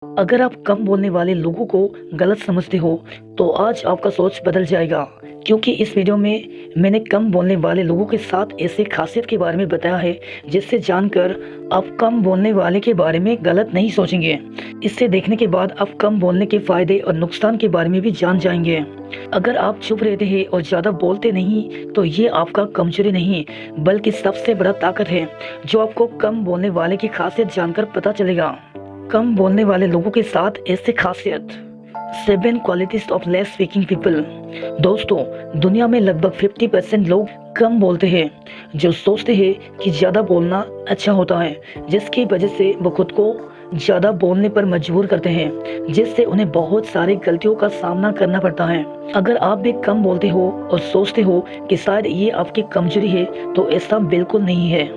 अगर आप कम बोलने वाले लोगों को गलत समझते हो तो आज आपका सोच बदल जाएगा, क्योंकि इस वीडियो में मैंने कम बोलने वाले लोगों के साथ ऐसे खासियत के बारे में बताया है जिससे जानकर आप कम बोलने वाले के बारे में गलत नहीं सोचेंगे। इससे देखने के बाद आप कम बोलने के फायदे और नुकसान के बारे में भी जान जाएंगे। अगर आप चुप रहते हैं और ज़्यादा बोलते नहीं तो ये आपका कमजोरी नहीं बल्कि सबसे बड़ा ताकत है, जो आपको कम बोलने वाले की खासियत जानकर पता चलेगा। कम बोलने वाले लोगों के साथ ऐसी खासियत 7 qualities of less speaking people. दोस्तों, दुनिया में लगभग 50% लोग कम बोलते हैं, जो सोचते हैं कि ज़्यादा बोलना अच्छा होता है, जिसकी वजह से वो खुद को ज़्यादा बोलने पर मजबूर करते हैं, जिससे उन्हें बहुत सारी गलतियों का सामना करना पड़ता है। अगर आप भी कम बोलते हो और सोचते हो कि शायद ये आपकी कमजोरी है, तो ऐसा बिल्कुल नहीं है।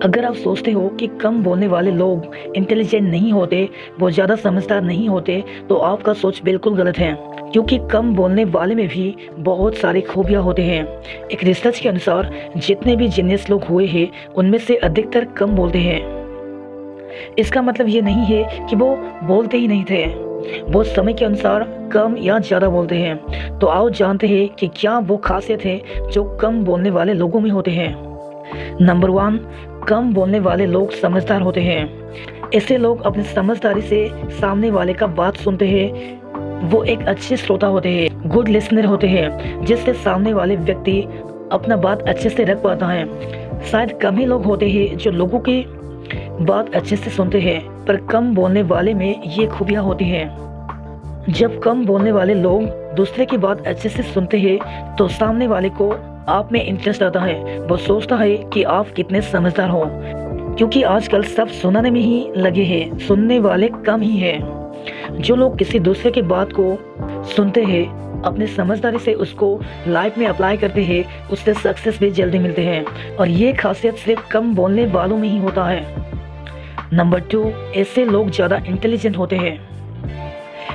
अगर आप सोचते हो कि कम बोलने वाले लोग इंटेलिजेंट नहीं होते, वो ज़्यादा समझदार नहीं होते, तो आपका सोच बिल्कुल गलत है, क्योंकि कम बोलने वाले में भी बहुत सारी खूबियाँ होते हैं। एक रिसर्च के अनुसार जितने भी जीनियस लोग हुए हैं उनमें से अधिकतर कम बोलते हैं। इसका मतलब ये नहीं है कि वो बोलते ही नहीं थे, वो समय के अनुसार कम या ज़्यादा बोलते हैं। तो आओ जानते हैं कि क्या वो खासियत है जो कम बोलने वाले लोगों में होते हैं। नंबर 1, कम बोलने वाले लोग समझदार होते हैं। ऐसे लोग अपनी समझदारी से सामने वाले का बात सुनते हैं। वो एक अच्छे श्रोता होते हैं, गुड लिसनर होते हैं, जिससे सामने वाले व्यक्ति अपना बात अच्छे से रख पाता है। शायद कम ही लोग होते हैं जो लोगों की बात अच्छे से सुनते हैं, पर कम बोलने वाले में ये खूबियाँ होती हैं। जब कम बोलने वाले लोग दूसरे की बात अच्छे से सुनते हैं तो सामने वाले को आप में इंटरेस्ट आता है। वो सोचता है कि आप कितने समझदार हो, क्योंकि आजकल सब सुनने में ही लगे हैं, सुनने वाले कम ही हैं। जो लोग किसी दूसरे की बात को सुनते हैं, अपनी समझदारी से उसको लाइफ में अप्लाई करते हैं, उससे सक्सेस भी जल्दी मिलते हैं। और ये खासियत सिर्फ कम बोलने वालों में ही होता है। नंबर 2, ऐसे लोग ज़्यादा इंटेलिजेंट होते हैं,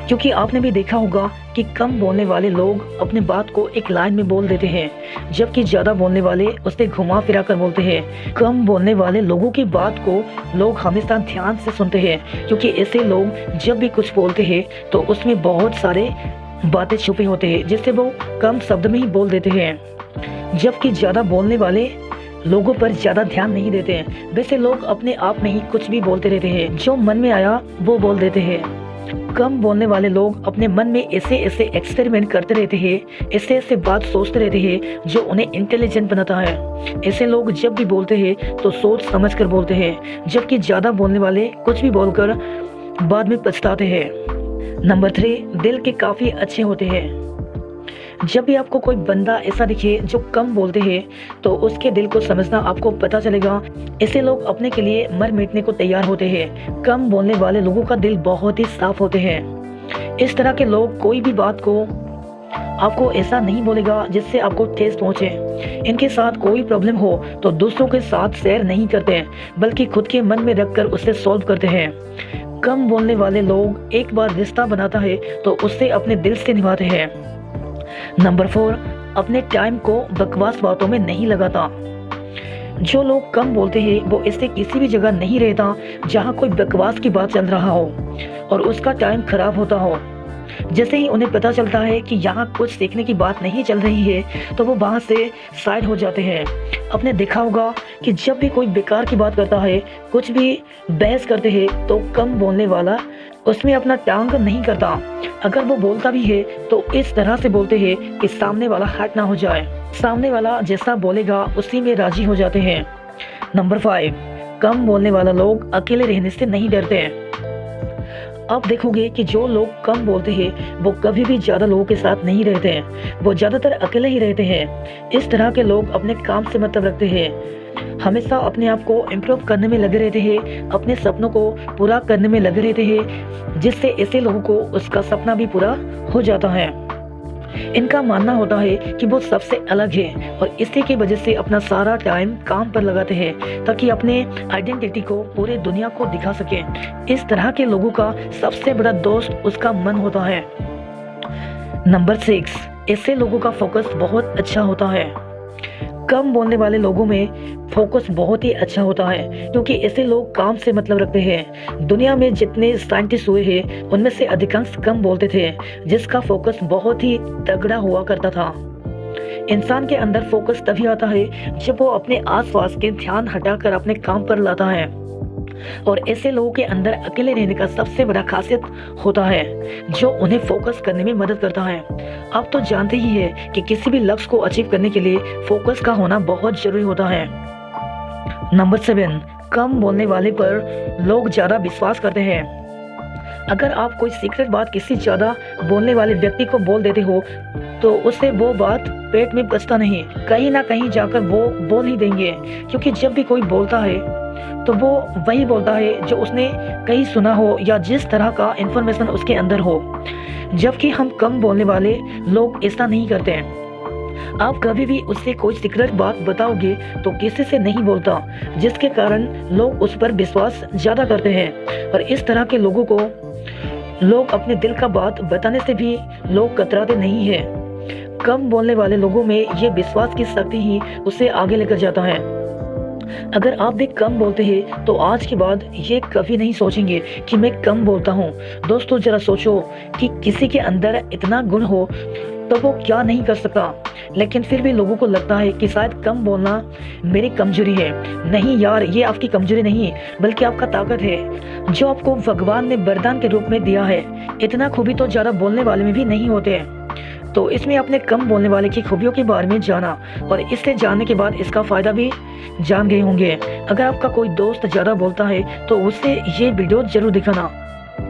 क्योंकि आपने भी देखा होगा कि कम बोलने वाले लोग अपने बात को एक लाइन में बोल देते हैं, जबकि ज़्यादा बोलने वाले उसे घुमा फिरा कर बोलते हैं। कम बोलने वाले लोगों की बात को लोग हमेशा ध्यान से सुनते हैं, क्योंकि ऐसे लोग जब भी कुछ बोलते हैं तो उसमें बहुत सारे बातें छुपे होते हैं, जिससे वो कम शब्द में ही बोल देते हैं। जबकि ज़्यादा बोलने वाले लोगों पर ज़्यादा ध्यान नहीं देते हैं। वैसे लोग अपने आप में ही कुछ भी बोलते रहते हैं, जो मन में आया वो बोल देते हैं। कम बोलने वाले लोग अपने मन में ऐसे ऐसे एक्सपेरिमेंट करते रहते हैं, ऐसे ऐसे बात सोचते रहते हैं जो उन्हें इंटेलिजेंट बनाता है। ऐसे लोग जब भी बोलते हैं तो सोच समझ कर बोलते हैं, जबकि ज़्यादा बोलने वाले कुछ भी बोलकर बाद में पछताते हैं। नंबर 3, दिल के काफ़ी अच्छे होते हैं। जब भी आपको कोई बंदा ऐसा दिखे जो कम बोलते हैं तो उसके दिल को समझना आपको पता चलेगा। ऐसे लोग अपने के लिए मर मिटने को तैयार होते हैं। कम बोलने वाले लोगों का दिल बहुत ही साफ होते हैं। इस तरह के लोग कोई भी बात को आपको ऐसा नहीं बोलेगा जिससे आपको ठेस पहुंचे। इनके साथ कोई प्रॉब्लम हो तो दूसरों के साथ शेयर नहीं करते हैं, बल्कि खुद के मन में रखकर उसे सॉल्व करते हैं। कम बोलने वाले लोग एक बार रिश्ता बनाता है तो उसे अपने दिल से निभाते हैं। नंबर 4, अपने टाइम को बकवास बातों में नहीं लगाता। जो लोग कम बोलते हैं वो इससे किसी भी जगह नहीं रहता जहां कोई बकवास की बात चल रहा हो और उसका टाइम खराब होता हो। जैसे ही उन्हें पता चलता है कि यहाँ कुछ सीखने की बात नहीं चल रही है तो वो वहाँ से साइड हो जाते हैं। आपने देखा होगा कि जब भी कोई बेकार की बात करता है, कुछ भी बहस करते हैं, तो कम बोलने वाला उसमें अपना टांग नहीं करता। अगर वो बोलता भी है तो इस तरह से बोलते हैं कि सामने वाला हर्ट ना हो जाए। सामने वाला जैसा बोलेगा उसी में राजी हो जाते हैं। नंबर 5, कम बोलने वाला लोग अकेले रहने से नहीं डरते हैं। आप देखोगे कि जो लोग कम बोलते हैं वो कभी भी ज़्यादा लोगों के साथ नहीं रहते हैं, वो ज़्यादातर अकेले ही रहते हैं। इस तरह के लोग अपने काम से मतलब रखते हैं, हमेशा अपने आप को इम्प्रूव करने में लगे रहते हैं, अपने सपनों को पूरा करने में लगे रहते हैं, जिससे ऐसे लोगों को उसका सपना भी पूरा हो जाता है। इनका मानना होता है कि वो सबसे अलग है और इसी की वजह से अपना सारा टाइम काम पर लगाते हैं ताकि अपने आइडेंटिटी को पूरे दुनिया को दिखा सके। इस तरह के लोगों का सबसे बड़ा दोस्त उसका मन होता है। नंबर 6, ऐसे लोगों का फोकस बहुत अच्छा होता है। कम बोलने वाले लोगों में फोकस बहुत ही अच्छा होता है, क्योंकि ऐसे लोग काम से मतलब रखते हैं। दुनिया में जितने साइंटिस्ट हुए हैं उनमें से अधिकांश कम बोलते थे, जिसका फोकस बहुत ही तगड़ा हुआ करता था। इंसान के अंदर फोकस तभी आता है जब वो अपने आसपास के ध्यान हटाकर अपने काम पर लाता है, और ऐसे लोगों के अंदर अकेले रहने का सबसे बड़ा खासियत होता है जो उन्हें फोकस करने में मदद करता है। आप तो जानते ही है कि किसी भी लक्ष्य को अचीव करने के लिए फोकस का होना बहुत जरूरी होता है। नंबर 7, कम बोलने वाले पर लोग ज्यादा विश्वास करते हैं। अगर आप कोई सीक्रेट बात किसी ज्यादा बोलने वाले व्यक्ति को बोल देते हो तो उससे वो बात पेट में बचता नहीं, कहीं ना कहीं जाकर वो बोल ही देंगे, क्योंकि जब भी कोई बोलता है तो वो वही बोलता है जो उसने कहीं सुना हो या जिस तरह का इंफॉर्मेशन उसके अंदर हो। जबकि हम कम बोलने वाले लोग ऐसा नहीं करते हैं। आप कभी भी उससे कोई सीक्रेट बात बताओगे तो किसी से नहीं बोलता, जिसके कारण लोग उस पर विश्वास ज्यादा करते हैं। और इस तरह के लोगों को लोग अपने दिल का बात बताने से भी लोग कतराते नहीं है। कम बोलने वाले लोगों में ये विश्वास की शक्ति ही उसे आगे लेकर जाता है। अगर आप भी कम बोलते हैं तो आज के बाद ये कभी नहीं सोचेंगे कि मैं कम बोलता हूँ। दोस्तों, जरा सोचो कि किसी के अंदर इतना गुण हो तो वो क्या नहीं कर सकता, लेकिन फिर भी लोगों को लगता है कि शायद कम बोलना मेरी कमजोरी है। नहीं यार, ये आपकी कमजोरी नहीं बल्कि आपका ताकत है जो आपको भगवान ने वरदान के रूप में दिया है। इतना खूबी तो ज्यादा बोलने वाले में भी नहीं होते हैं। तो इसमें आपने कम बोलने वाले की खूबियों के बारे में जाना, और इससे जानने के बाद इसका फायदा भी जान गए होंगे। अगर आपका कोई दोस्त ज्यादा बोलता है तो उससे ये वीडियो जरूर दिखाना।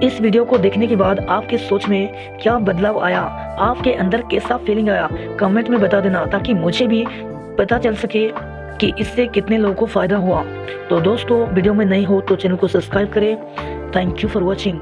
इस वीडियो को देखने के बाद आपके सोच में क्या बदलाव आया, आपके अंदर कैसा फीलिंग आया, कमेंट में बता देना, ताकि मुझे भी पता चल सके कि इससे कितने लोगों को फायदा हुआ। तो दोस्तों, वीडियो में नए हो तो चैनल को सब्सक्राइब करें। Thank you for watching.